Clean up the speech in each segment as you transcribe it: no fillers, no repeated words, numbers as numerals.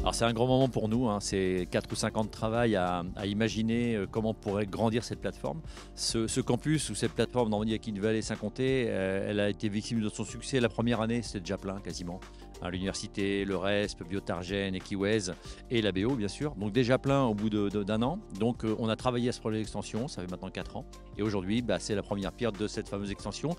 Alors c'est un grand moment pour nous, hein. C'est 4 ou 5 ans de travail à imaginer comment pourrait grandir cette plateforme. Ce campus ou cette plateforme Normandie Aquitaine Vallée Saint-Comté, elle a été victime de son succès. La première année, c'était déjà plein quasiment. Hein, l'université, le RESP, Biotargène, Equiwez et la BO bien sûr. Donc déjà plein au bout d'un an. Donc on a travaillé à ce projet d'extension, ça fait maintenant 4 ans. Et aujourd'hui, c'est la première pierre de cette fameuse extension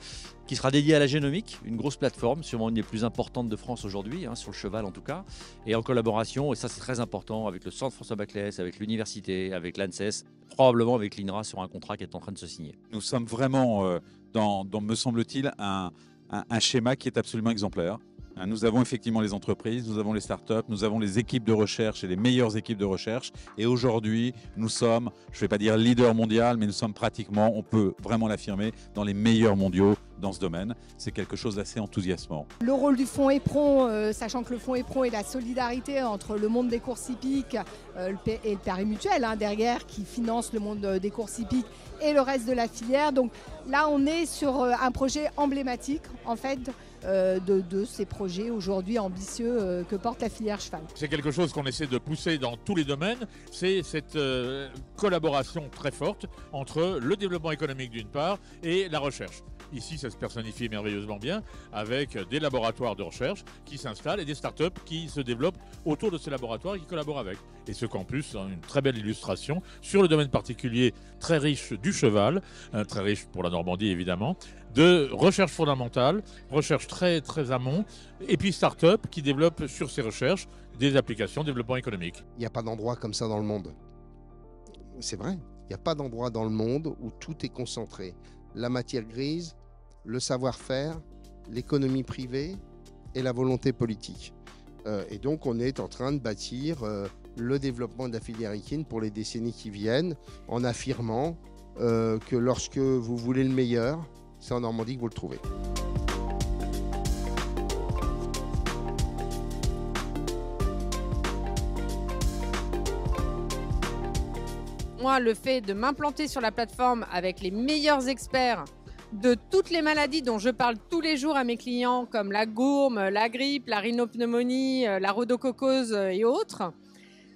qui sera dédiée à la génomique, une grosse plateforme, sûrement une des plus importantes de France aujourd'hui, hein, sur le cheval en tout cas, et en collaboration, et ça c'est très important, avec le Centre François Baclès, avec l'université, avec l'ANSES, probablement avec l'INRA sur un contrat qui est en train de se signer. Nous sommes vraiment dans me semble-t-il, un schéma qui est absolument exemplaire. Nous avons effectivement les entreprises, nous avons les startups, nous avons les équipes de recherche et les meilleures équipes de recherche. Et aujourd'hui, nous sommes, je ne vais pas dire leader mondial, mais nous sommes pratiquement, on peut vraiment l'affirmer, dans les meilleurs mondiaux dans ce domaine. C'est quelque chose d'assez enthousiasmant. Le rôle du fonds EPRON, sachant que le fonds EPRON est la solidarité entre le monde des courses hippiques et le pari-mutuel derrière, qui finance le monde des courses hippiques et le reste de la filière. Donc là, on est sur un projet emblématique en fait de ces projets aujourd'hui ambitieux que porte la filière cheval. C'est quelque chose qu'on essaie de pousser dans tous les domaines, c'est cette collaboration très forte entre le développement économique d'une part et la recherche. Ici, ça se personnifie merveilleusement bien avec des laboratoires de recherche qui s'installent et des startups qui se développent autour de ces laboratoires et qui collaborent avec. Et ce campus, une très belle illustration sur le domaine particulier très riche du cheval, très riche pour la Normandie évidemment, de recherche fondamentale, recherche très très amont, et puis start-up qui développent sur ces recherches des applications de développement économique. Il n'y a pas d'endroit comme ça dans le monde. C'est vrai, il n'y a pas d'endroit dans le monde où tout est concentré. La matière grise, le savoir-faire, l'économie privée et la volonté politique. Et donc on est en train de bâtir le développement de la filière équine pour les décennies qui viennent, en affirmant que lorsque vous voulez le meilleur, c'est en Normandie que vous le trouvez. Moi, le fait de m'implanter sur la plateforme avec les meilleurs experts de toutes les maladies dont je parle tous les jours à mes clients, comme la gourme, la grippe, la rhinopneumonie, la rhodococose et autres,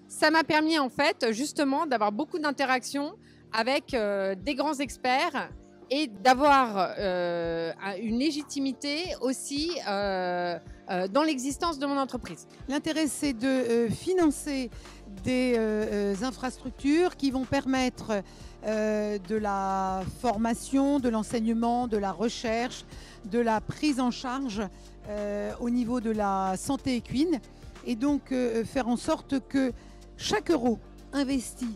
ça m'a permis en fait justement d'avoir beaucoup d'interactions avec des grands experts et d'avoir une légitimité aussi dans l'existence de mon entreprise. L'intérêt, c'est de financer des infrastructures qui vont permettre de la formation, de l'enseignement, de la recherche, de la prise en charge au niveau de la santé équine, et donc faire en sorte que chaque euro investi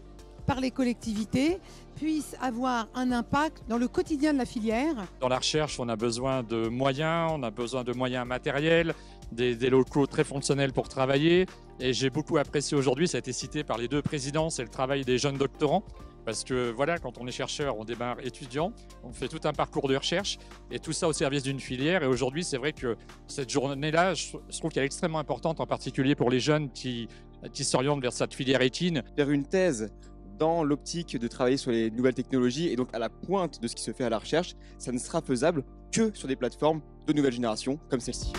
par les collectivités puisse avoir un impact dans le quotidien de la filière. Dans la recherche, on a besoin de moyens matériels, des locaux très fonctionnels pour travailler. Et j'ai beaucoup apprécié aujourd'hui, ça a été cité par les deux présidents, c'est le travail des jeunes doctorants. Parce que voilà, quand on est chercheur, on démarre étudiant, on fait tout un parcours de recherche et tout ça au service d'une filière. Et aujourd'hui, c'est vrai que cette journée-là, je trouve qu'elle est extrêmement importante, en particulier pour les jeunes qui s'orientent vers cette filière équine. Faire une thèse dans l'optique de travailler sur les nouvelles technologies et donc à la pointe de ce qui se fait à la recherche, ça ne sera faisable que sur des plateformes de nouvelle génération comme celle-ci.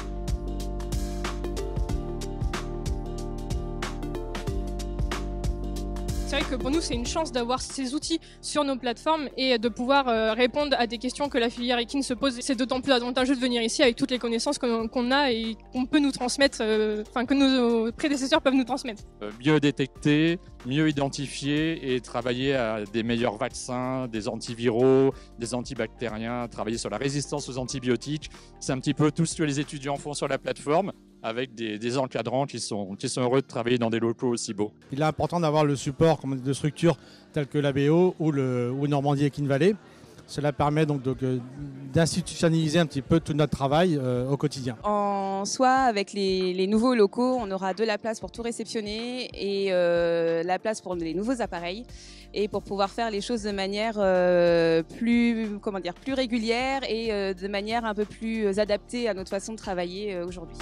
C'est vrai que pour nous, c'est une chance d'avoir ces outils sur nos plateformes et de pouvoir répondre à des questions que la filière équine se pose. C'est d'autant plus avantageux de venir ici avec toutes les connaissances qu'on a et qu'on peut nous transmettre, que nos prédécesseurs peuvent nous transmettre. Mieux détecter, mieux identifier et travailler à des meilleurs vaccins, des antiviraux, des antibactériens, travailler sur la résistance aux antibiotiques. C'est un petit peu tout ce que les étudiants font sur la plateforme, avec des encadrants qui sont heureux de travailler dans des locaux aussi beaux. Il est important d'avoir le support de structures telles que la BO ou Normandie Aquitaine Vallée. Cela permet donc d'institutionnaliser un petit peu tout notre travail au quotidien. En soi, avec les nouveaux locaux, on aura de la place pour tout réceptionner et la place pour les nouveaux appareils et pour pouvoir faire les choses de manière plus régulière et de manière un peu plus adaptée à notre façon de travailler aujourd'hui.